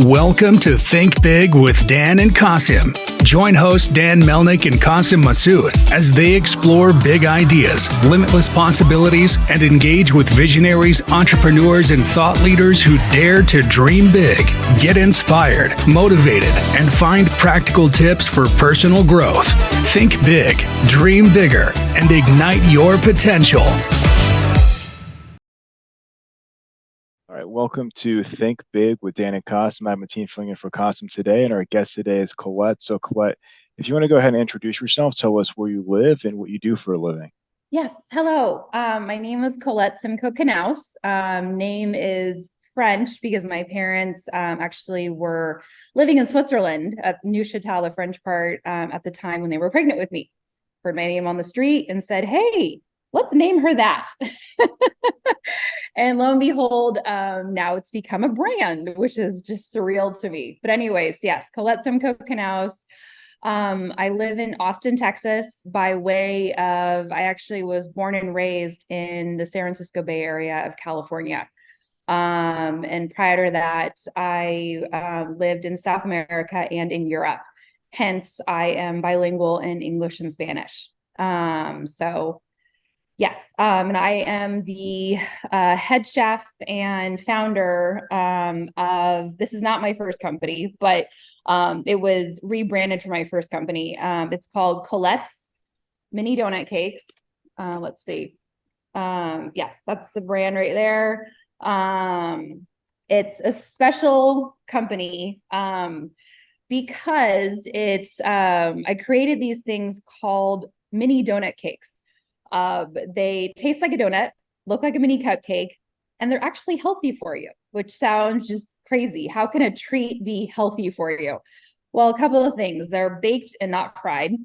Welcome to Think Big with Dan and Qasim. Join hosts Dan Melnick and Qasim Masood as they explore big ideas, limitless possibilities, and engage with visionaries, entrepreneurs, and thought leaders who dare to dream big, get inspired, motivated, and find practical tips for personal growth. Think big, dream bigger, and ignite your potential. All right, welcome to Think Big with Dan and Qasim. I'm Mateen filling in for Qasim today, and our guest today is Collette. So, Collette, if you want to go ahead and introduce yourself, tell us where you live and what you do for a living. Yes, hello. My name is Collette Simko-Knauss. Name is French because my parents actually were living in Switzerland at Neuchâtel, the French part, at the time when they were pregnant with me. Heard my name on the street and said, "Hey, let's name her that." And lo and behold, now it's become a brand, which is just surreal to me. But anyways, yes, Collette Simko-Knauss. I live in Austin, Texas, by way of, I actually was born and raised in the San Francisco Bay Area of California. And prior to that, I lived in South America and in Europe. Hence, I am bilingual in English and Spanish. Yes, and I am the head chef and founder of, this is not my first company, but it was rebranded for my first company. It's called Colette's Mini Donut Cakes. Let's see. Yes, that's the brand right there. It's a special company because it's, I created these things called mini donut cakes. They taste like a donut, look like a mini cupcake, and they're actually healthy for you, which sounds just crazy. How can a treat be healthy for you? Well, a couple of things. They're baked and not fried.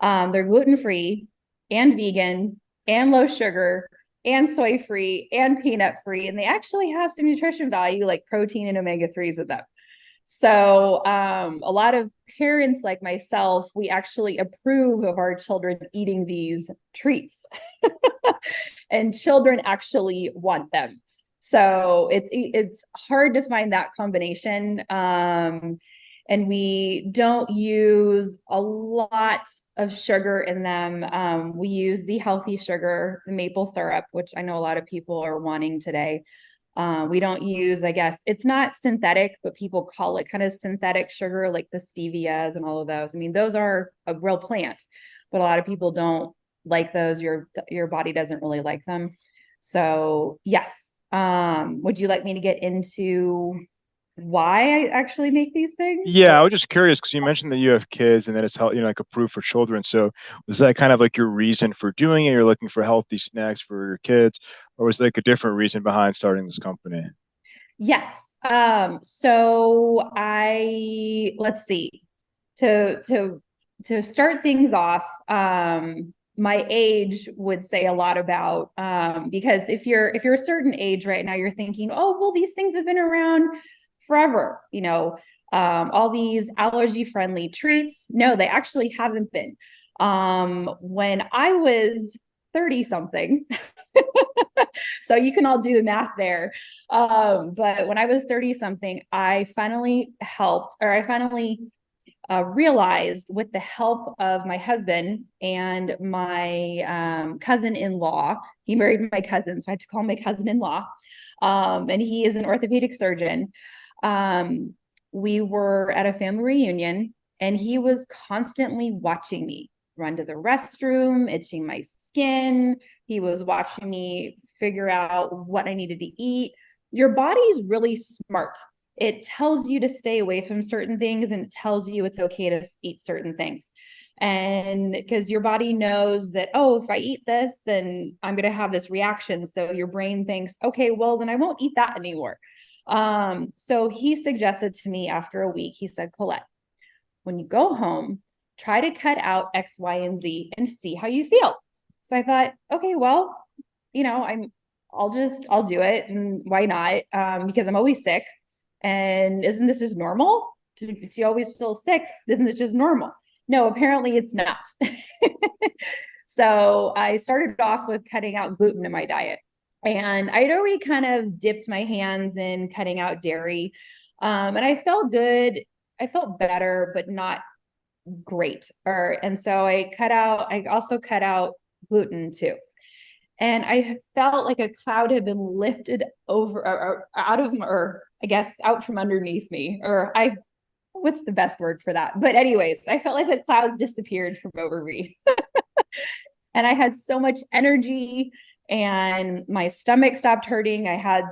They're gluten-free and vegan and low sugar and soy-free and peanut-free. And they actually have some nutrition value like protein and omega-3s in them. So a lot of parents like myself, we actually approve of our children eating these treats and children actually want them. So it's hard to find that combination. And we don't use a lot of sugar in them. We use the healthy sugar, the maple syrup, which I know a lot of people are wanting today. We don't use, I guess, it's not synthetic, but people call it kind of synthetic sugar, like the stevias and all of those. I mean, those are a real plant, but a lot of people don't like those. Your body doesn't really like them. So yes. Would you like me to get into why I actually make these things? Yeah, I was just curious because you mentioned that you have kids and that it's like approved for children. So, was that kind of like your reason for doing it? You're looking for healthy snacks for your kids, or was there like a different reason behind starting this company? Yes. So let's see, to start things off, my age would say a lot about, because if you're a certain age right now, you're thinking, oh, well, these things have been around forever, all these allergy friendly treats. No, they actually haven't been. When I was 30 something, so you can all do the math there. But when I was 30 something, I finally realized, with the help of my husband and my cousin-in-law, he married my cousin, so I had to call him my cousin-in-law, and he is an orthopedic surgeon. We were at a family reunion, and he was constantly watching me run to the restroom, itching my skin. He was watching me figure out what I needed to eat. Your body's really smart. It tells you to stay away from certain things, and it tells you it's okay to eat certain things. And because your body knows that, oh, if I eat this, then I'm going to have this reaction. So your brain thinks, okay, well, then I won't eat that anymore. So he suggested to me after a week, he said, Collette, when you go home, try to cut out X, Y, and Z and see how you feel. So I thought, okay, well, I'll do it. And why not? Because I'm always sick. And isn't this just normal? Do you always feel sick? Isn't this just normal? No, apparently it's not. So I started off with cutting out gluten in my diet. And I'd already kind of dipped my hands in cutting out dairy. And I felt good. I felt better, but not great. And so I also cut out gluten too. And I felt like a cloud had been lifted over or out of, or I guess out from underneath me, what's the best word for that? But anyways, I felt like the clouds disappeared from over me. And I had so much energy and my stomach stopped hurting. I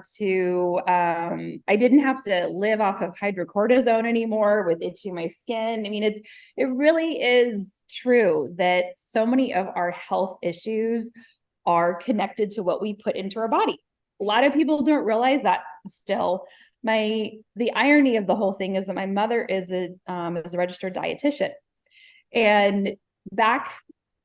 didn't have to live off of hydrocortisone anymore with itching my skin. I mean, it really is true that so many of our health issues are connected to what we put into our body. A lot of people don't realize that still. The irony of the whole thing is that my mother is a registered dietitian. And back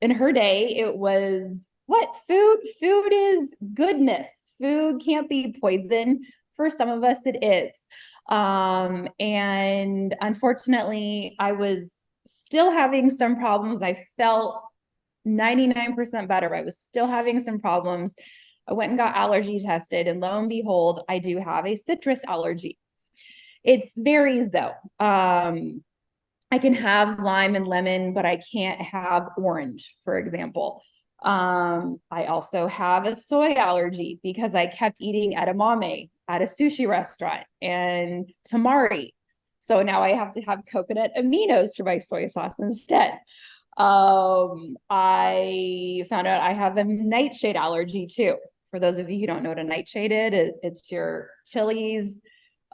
in her day, it was what food is goodness. Food can't be poison. For some of us, it is. And unfortunately, I was still having some problems. I felt 99% better. I was still having some problems. I went and got allergy tested, and lo and behold, I do have a citrus allergy. It varies though. I can have lime and lemon, but I can't have orange, for example. I also have a soy allergy because I kept eating edamame at a sushi restaurant and tamari. So now I have to have coconut aminos for my soy sauce instead. I found out I have a nightshade allergy too. For those of you who don't know what a nightshade is, it's your chilies,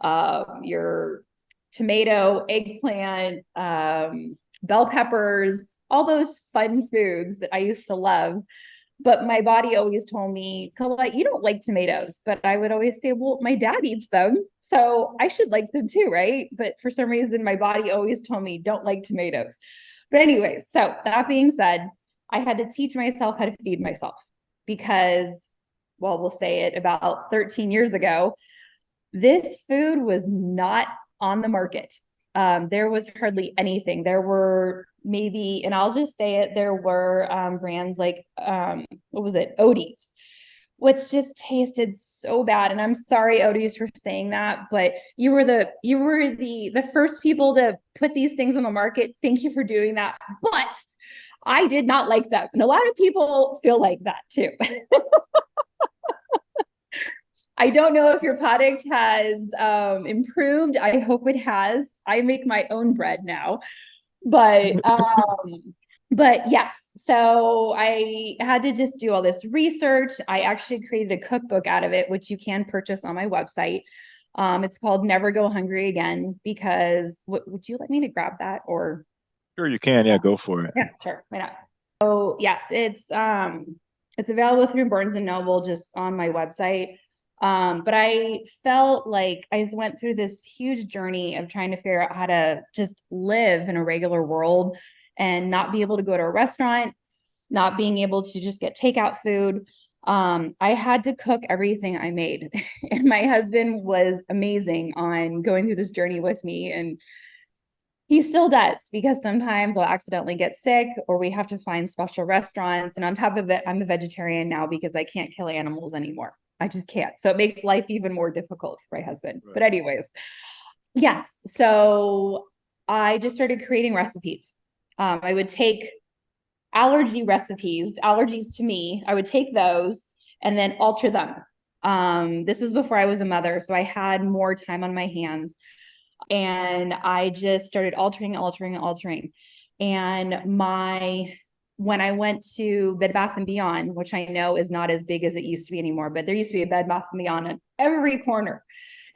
your tomato, eggplant, bell peppers, all those fun foods that I used to love. But my body always told me, Collette, you don't like tomatoes. But I would always say, well, my dad eats them, so I should like them too, right? But for some reason, my body always told me, don't like tomatoes. But anyways, so that being said, I had to teach myself how to feed myself because, well, we'll say it about 13 years ago, this food was not on the market. There was hardly anything. There were maybe, and I'll just say it, there were brands like, what was it? Odie's, which just tasted so bad. And I'm sorry, Odie's, for saying that, but you were the first people to put these things on the market. Thank you for doing that. But I did not like that. And a lot of people feel like that too. I don't know if your product has improved. I hope it has. I make my own bread now, but yes. So I had to just do all this research. I actually created a cookbook out of it, which you can purchase on my website. It's called Never Go Hungry Again, because would you like me to grab that or? Sure, you can. Yeah, go for it. Yeah, sure. Why not? So yes, it's available through Barnes and Noble, just on my website. But I felt like I went through this huge journey of trying to figure out how to just live in a regular world and not be able to go to a restaurant, not being able to just get takeout food. I had to cook everything I made. And my husband was amazing on going through this journey with me. And he still does, because sometimes I'll accidentally get sick or we have to find special restaurants. And on top of it, I'm a vegetarian now because I can't kill animals anymore. I just can't. So it makes life even more difficult for my husband. Right. But anyways, yes. So I just started creating recipes. I would take allergy recipes, allergies to me. I would take those and then alter them. This was before I was a mother, so I had more time on my hands. And I just started altering. And when I went to Bed Bath & Beyond, which I know is not as big as it used to be anymore, but there used to be a Bed Bath & Beyond on every corner.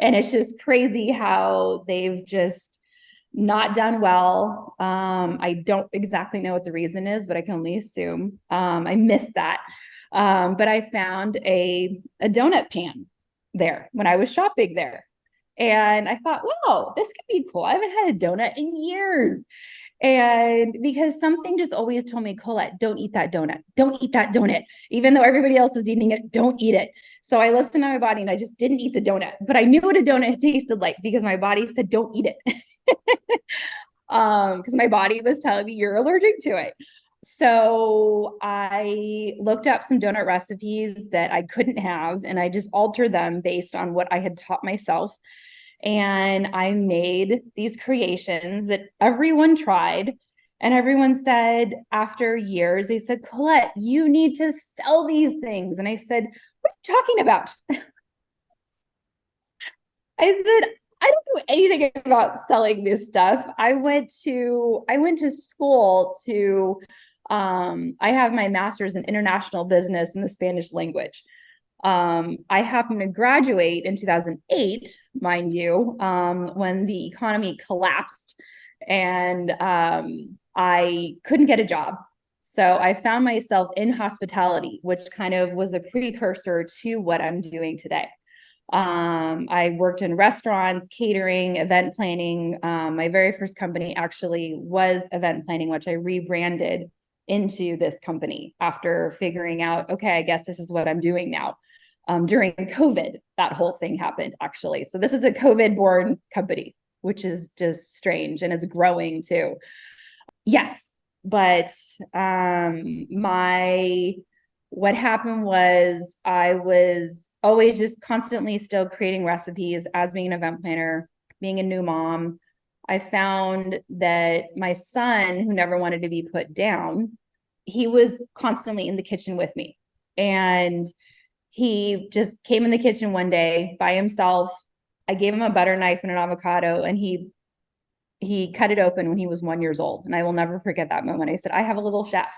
And it's just crazy how they've just not done well. I don't exactly know what the reason is, but I can only assume. I missed that. But I found a donut pan there when I was shopping there. And I thought, wow, this could be cool. I haven't had a donut in years. And because something just always told me, Collette, don't eat that donut. Don't eat that donut. Even though everybody else is eating it, don't eat it. So I listened to my body and I just didn't eat the donut. But I knew what a donut tasted like because my body said, don't eat it. Because my body was telling me you're allergic to it. So I looked up some donut recipes that I couldn't have, and I just altered them based on what I had taught myself. And I made these creations that everyone tried. And everyone said, after years, they said, Collette, you need to sell these things. And I said, what are you talking about? I said, I don't know anything about selling this stuff. I went to school to I have my master's in international business in the Spanish language. I happened to graduate in 2008, mind you, when the economy collapsed and I couldn't get a job. So I found myself in hospitality, which kind of was a precursor to what I'm doing today. I worked in restaurants, catering, event planning. My very first company actually was event planning, which I rebranded into this company after figuring out, okay, I guess this is what I'm doing now. During COVID, that whole thing happened actually. So this is a COVID-born company, which is just strange, and it's growing too. Yes, but what happened was I was always just constantly still creating recipes as being an event planner, being a new mom. I found that my son, who never wanted to be put down, he was constantly in the kitchen with me. And he just came in the kitchen one day by himself. I gave him a butter knife and an avocado, and he cut it open when he was 1 year old. And I will never forget that moment. I said, I have a little chef.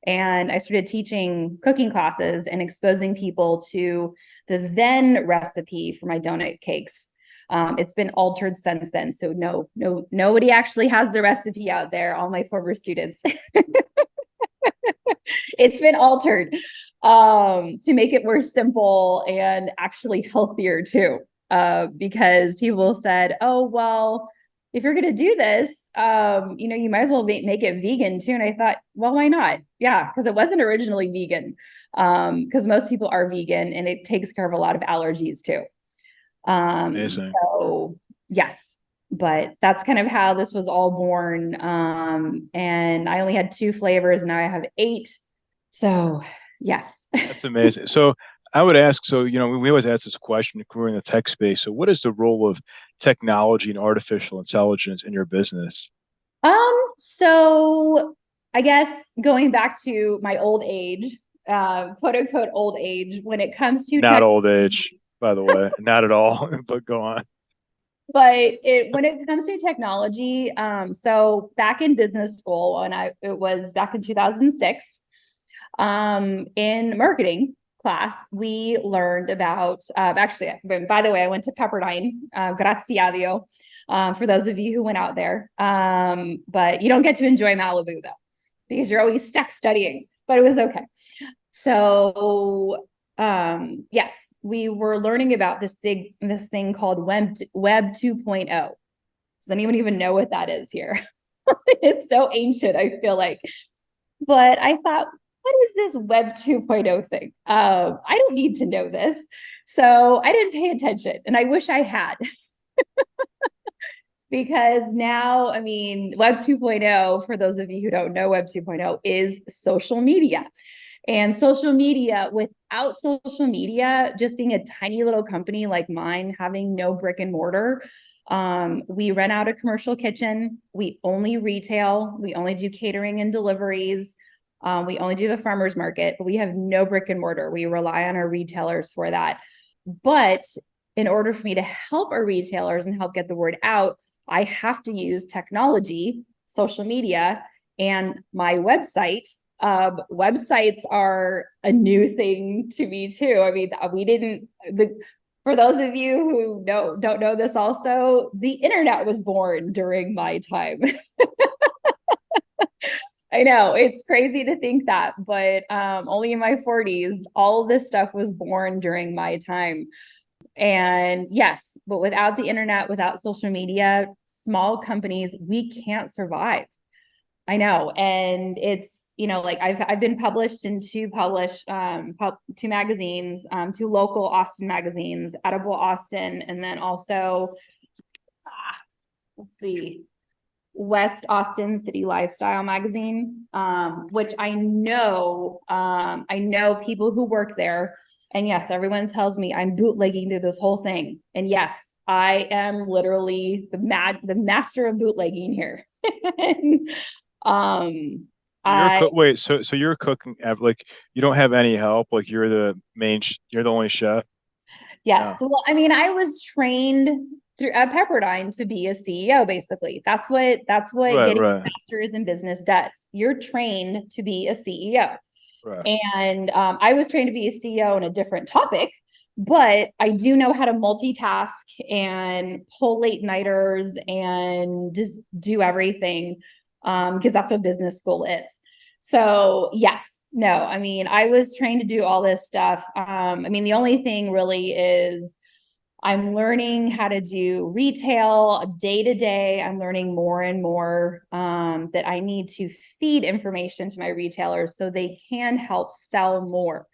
And I started teaching cooking classes and exposing people to the then recipe for my donut cakes. It's been altered since then. So nobody actually has the recipe out there, all my former students. It's been altered to make it more simple and actually healthier too. Because people said, oh, well, if you're going to do this, you might as well make it vegan too. And I thought, well, why not? Yeah, because it wasn't originally vegan, because most people are vegan and it takes care of a lot of allergies too. So yes, but that's kind of how this was all born. And I only had 2 flavors, and now I have 8. So yes. That's amazing. So I would ask, so, we always ask this question if we're in the tech space. So what is the role of technology and artificial intelligence in your business? So I guess going back to my old age, quote unquote old age, when it comes to Not old age, by the way, not at all, but go on. But when it comes to technology, so back in business school, it was back in 2006, in marketing class, we learned about, actually, by the way, I went to Pepperdine, grazie a Dio, for those of you who went out there. But you don't get to enjoy Malibu though, because you're always stuck studying, but it was okay. So yes, we were learning about this thing called Web 2.0. Does anyone even know what that is here? It's so ancient, I feel like. But I thought, what is this Web 2.0 thing? I don't need to know this. So I didn't pay attention, and I wish I had. Because now, I mean, Web 2.0, for those of you who don't know, Web 2.0 is social media. And social media, without social media, just being a tiny little company like mine, having no brick and mortar, we rent out a commercial kitchen. We only retail. We only do catering and deliveries. We only do the farmers market, but we have no brick and mortar. We rely on our retailers for that. But in order for me to help our retailers and help get the word out, I have to use technology, social media, and my website. Websites are a new thing to me too. I mean, for those of you who don't know this also, the internet was born during my time. I know it's crazy to think that, but only in my 40s, all of this stuff was born during my time. And yes, but without the internet, without social media, small companies, we can't survive. I know. And it's, like I've been published in 2 magazines, 2 local Austin magazines, Edible Austin, and then also, let's see, West Austin City Lifestyle magazine, which I know people who work there. And yes, everyone tells me I'm bootlegging through this whole thing. And yes, I am literally the master of bootlegging here. And, um, I Wait, so you're cooking like you don't have any help, like you're the you're the only chef? yes. No. Well, I mean, I was trained through at Pepperdine to be a CEO, basically. That's what Right, getting a right, master's in business does. You're trained to be a CEO. right. And I was trained to be a CEO on a different topic, but I do know how to multitask and pull late nighters and just do everything because that's what business school is. So yes, no, I mean, I was trained to do all this stuff. I mean, the only thing really is I'm learning how to do retail day to day. I'm learning more and more that I need to feed information to my retailers so they can help sell more.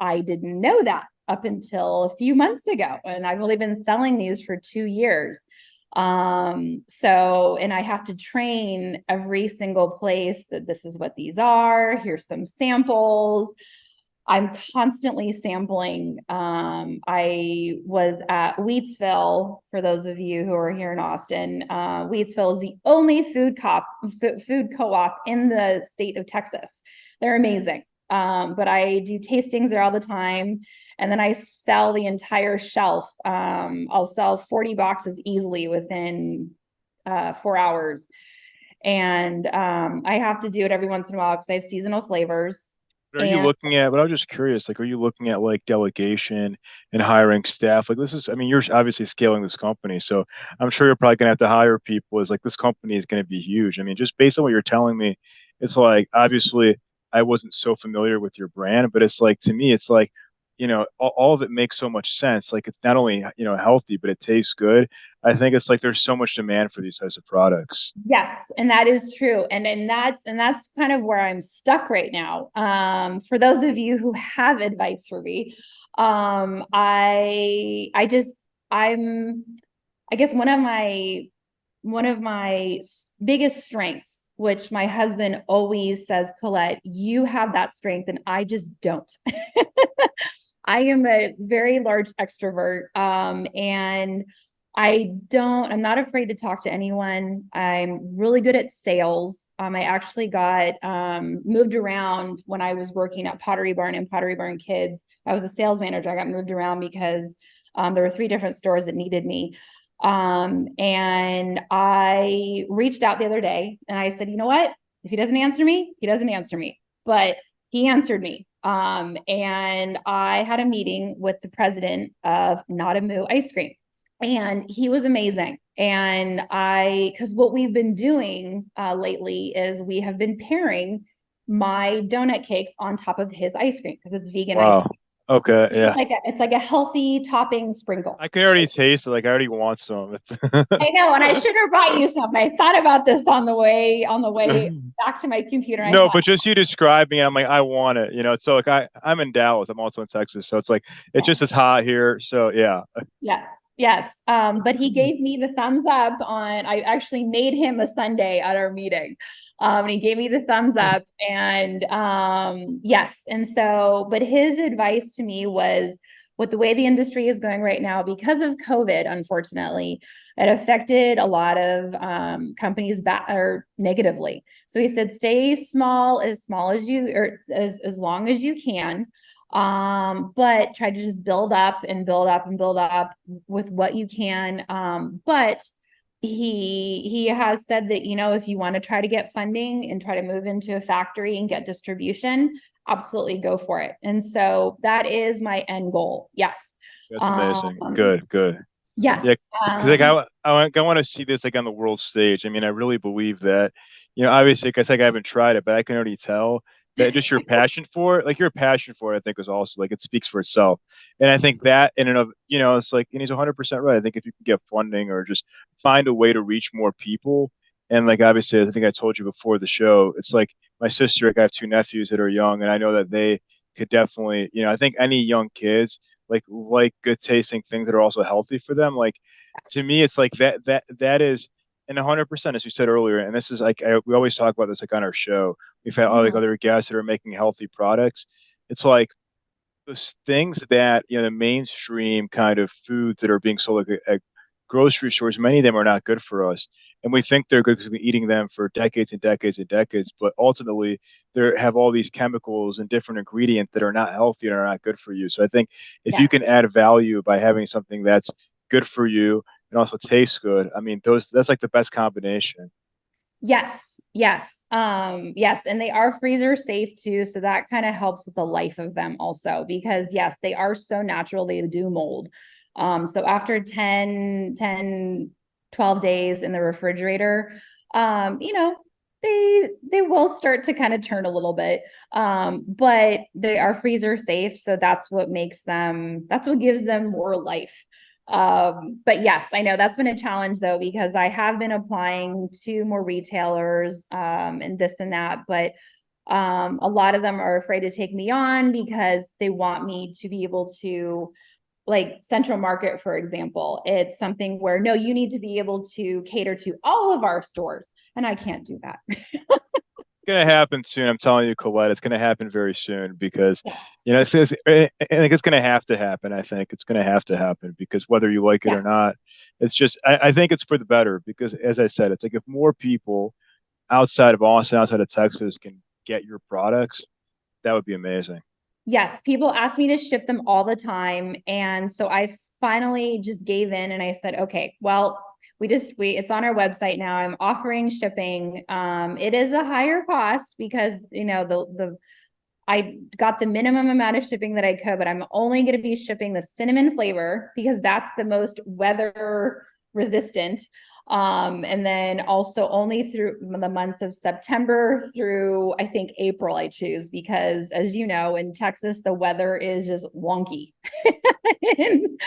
I didn't know that up until a few months ago, and I've only been selling these for 2 years. And I have to train every single place that this is what these are. Here's some samples. I'm constantly sampling. I was at Wheatsville, for those of you who are here in Austin. Wheatsville is the only food co-op in the state of Texas. They're amazing. But I do tastings there all the time. And then I sell the entire shelf. I'll sell 40 boxes easily within 4 hours. And I have to do it every once in a while because I have seasonal flavors. Are you And looking at, but I'm just curious, like, are you looking at like delegation and hiring staff? Like, this is, I mean, you're obviously scaling this company, so I'm sure you're probably gonna have to hire people. Is like this company is gonna be huge. I mean, just based on what you're telling me, it's like obviously I wasn't so familiar with your brand, but it's like to me, it's like, all of it makes so much sense. Like it's not only, healthy, but it tastes good. I think it's like there's so much demand for these types of products. yes, and that is true. And that's kind of where I'm stuck right now. For those of you who have advice for me, I just I'm I guess one of my biggest strengths, which my husband always says, Collette, you have that strength, and I just don't. I am a very large extrovert, and I'm not afraid to talk to anyone. I'm really good at sales. I actually got moved around when I was working at Pottery Barn and Pottery Barn Kids. I was a sales manager. I got moved around because there were 3 different stores that needed me. And I reached out the other day and I said, you know what? If he doesn't answer me, he doesn't answer me. But he answered me. And I had a meeting with the president of Not a Moo Ice Cream, and he was amazing. And because what we've been doing lately is we have been pairing my donut cakes on top of his ice cream because it's vegan ice Wow. cream. Okay. So Yeah. it's like a healthy topping sprinkle. I can already taste it. Like I already want some. I know, and I should have brought you some. I thought about this on the way back to my computer. And I No, thought, but just you describing it, I'm like, I want it. So like I'm in Dallas. I'm also in Texas. So it's like it's just yes, as hot here. So yeah. yes, yes. But he gave me the thumbs up on. I actually made him a sundae at our meeting, and he gave me the thumbs up. And yes, and so, but his advice to me was, with the way the industry is going right now, because of COVID, unfortunately, it affected a lot of companies or negatively. So he said, stay small as you, or as long as you can, but try to just build up and build up and build up with what you can. But he has said that, if you want to try to get funding and try to move into a factory and get distribution, absolutely go for it. And so that is my end goal. Yes. That's amazing. Um, Good, good. Yeah, yes. because like I want to see this like on the world stage. I mean, I really believe that, obviously, because like I haven't tried it, but I can already tell that just your passion for it, like your passion for it, I think is also like it speaks for itself. And I think that in and of, it's like, and he's 100% right. I think if you can get funding or just find a way to reach more people, and like obviously, I think I told you before the show, it's like my sister, like I have 2 nephews that are young, and I know that they could definitely, I think any young kids like good tasting things that are also healthy for them. Like to me, it's like that is, and 100%, as you said earlier, and this is like we always talk about this like on our show. We've had all like Mhm. other guests that are making healthy products. It's like those things that, the mainstream kind of foods that are being sold at grocery stores, many of them are not good for us. And we think they're good because we've been eating them for decades and decades and decades. But ultimately, they have all these chemicals and different ingredients that are not healthy and are not good for you. So I think if you can Yes. add value by having something that's good for you and also tastes good, I mean, that's like the best combination. Yes, yes, yes, and they are freezer safe too, so that kind of helps with the life of them also, because yes, they are so natural, they do mold. So after 12 days in the refrigerator, you know, they will start to kind of turn a little bit. But they are freezer safe, so that's what gives them more life. But yes, I know that's been a challenge though, because I have been applying to more retailers and this and that, but a lot of them are afraid to take me on because they want me to be able to, like Central Market, for example. It's something where no, you need to be able to cater to all of our stores, and I can't do that. Going to happen soon. I'm telling you, Colette, it's going to happen very soon because, Yes. I think it's going to have to happen. I think it's going to have to happen because whether you like it or Yes. not, it's just, I think it's for the better because, as I said, it's like if more people outside of Austin, outside of Texas can get your products, that would be amazing. Yes, people ask me to ship them all the time. And so I finally just gave in and I said, okay, well, we it's on our website now. I'm offering shipping. It is a higher cost because the I got the minimum amount of shipping that I could, but I'm only going to be shipping the cinnamon flavor because that's the most weather resistant. And then also only through the months of September through I think April I choose because as you know, in Texas, the weather is just wonky. and,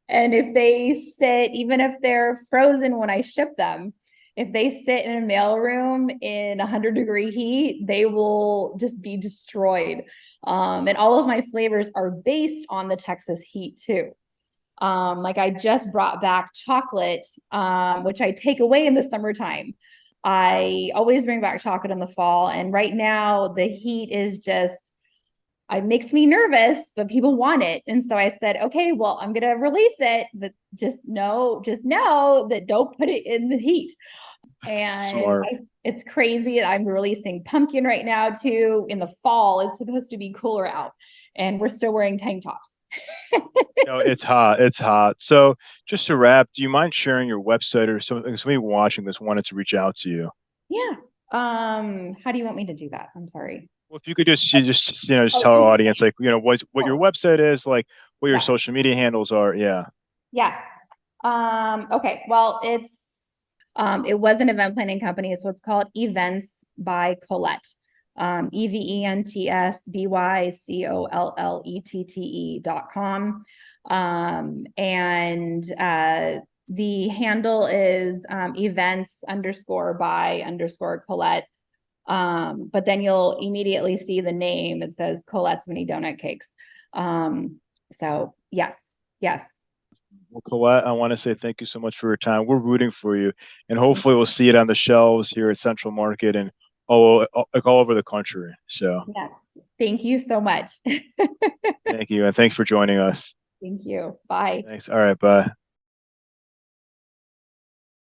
and if they sit, even if they're frozen when I ship them, if they sit in a mailroom in 100-degree heat, they will just be destroyed. And all of my flavors are based on the Texas heat too. Like I just brought back chocolate, which I take away in the summertime. I always bring back chocolate in the fall. And right now the heat is just, it makes me nervous, but people want it. And so I said, okay, well, I'm going to release it, but just know that don't put it in the heat. And Smart. it's crazy. I'm releasing pumpkin right now too. In the fall, it's supposed to be cooler out, and we're still wearing tank tops. No, it's hot. It's hot. So just to wrap, do you mind sharing your website or somebody watching this wanted to reach out to you? Yeah. How do you want me to do that? I'm sorry. Well, if you could just Oh, tell our email audience me. like what your Oh, website is, like what your yes. social media handles are. Yeah. Yes. Okay. Well, it was an event planning company, so it's called Events by Collette. EVENTSBYCOLLETTE.com. And the handle is events underscore by underscore Collette. But then you'll immediately see the name. It says Colette's Mini Donut Cakes. So yes, yes. Well, Colette, I want to say thank you so much for your time. We're rooting for you, and hopefully we'll see it on the shelves here at Central Market and all over the country. So Yes. Thank you so much. thank you, and thanks for joining us. Thank you. Bye. Thanks. All right, bye.